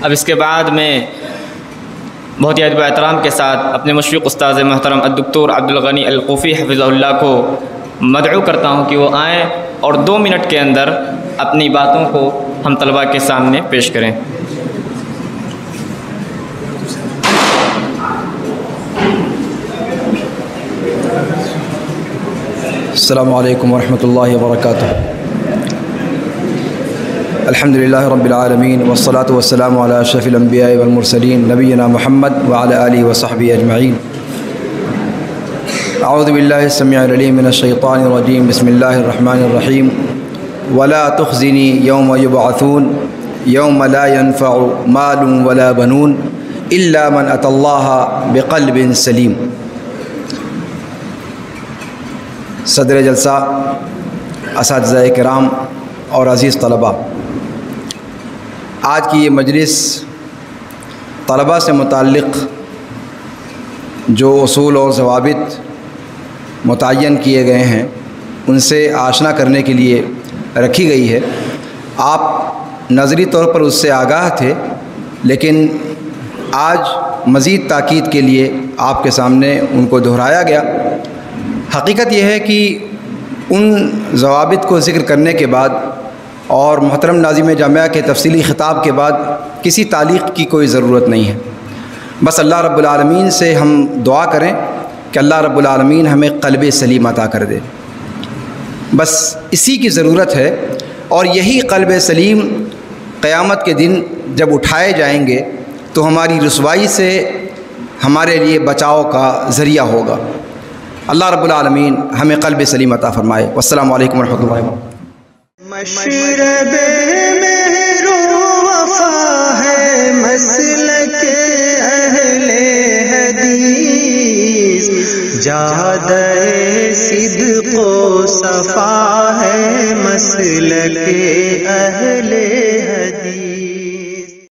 اب اس کے بعد میں بہت ہی ادب و احترام کے ساتھ اپنے مشفق استاذ محترم الدکتور عبدالغنی القوفی حفظہ اللہ کو مدعو کرتا ہوں کہ وہ آئیں اور 2 منٹ کے اندر اپنی باتوں کو ہم طلباء کے سامنے پیش کریں۔ السلام علیکم ورحمۃ اللہ وبرکاتہ۔ الحمد للہ رب العالمین والصلاة والسلام علی اشرف الانبیاء والمرسلین نبینا محمد وعلی آلہ وصحبہ اجمعین۔ اعوذ باللہ السمیع العلیم من الشیطان الرجیم، بسم اللہ الرحمن الرحیم۔ ولا تخزنی یوم یبعثون یوم لا ينفع مال ولا بنون الا من اتی اللہ بقلب سلیم۔ صدر جلسہ، اساتذہ کرام اور عزیز طلباء، آج کی یہ مجلس طلباء سے متعلق جو اصول اور ضوابط متعین کیے گئے ہیں ان سے آشنا کرنے کے لیے رکھی گئی ہے۔ آپ نظری طور پر اس سے آگاہ تھے، لیکن آج مزید تاکید کے لیے آپ کے سامنے ان کو دہرایا گیا۔ حقیقت یہ ہے کہ ان ضوابط کو ذکر کرنے کے بعد اور محترم ناظم جامعہ کے تفصیلی خطاب کے بعد کسی تعلیق کی کوئی ضرورت نہیں ہے۔ بس اللہ رب العالمین سے ہم دعا کریں کہ اللہ رب العالمین ہمیں قلب سلیم عطا کر دے، بس اسی کی ضرورت ہے۔ اور یہی قلب سلیم قیامت کے دن جب اٹھائے جائیں گے تو ہماری رسوائی سے ہمارے لیے بچاؤ کا ذریعہ ہوگا۔ اللہ رب العالمین ہمیں قلب سلیم عطا فرمائے۔ والسلام علیکم ورحمۃ اللہ وبرکاتہ۔ مشرب مہر و وفا ہے مسلک اہل حدیث، جادہ صدق و صفا ہے مسلک اہل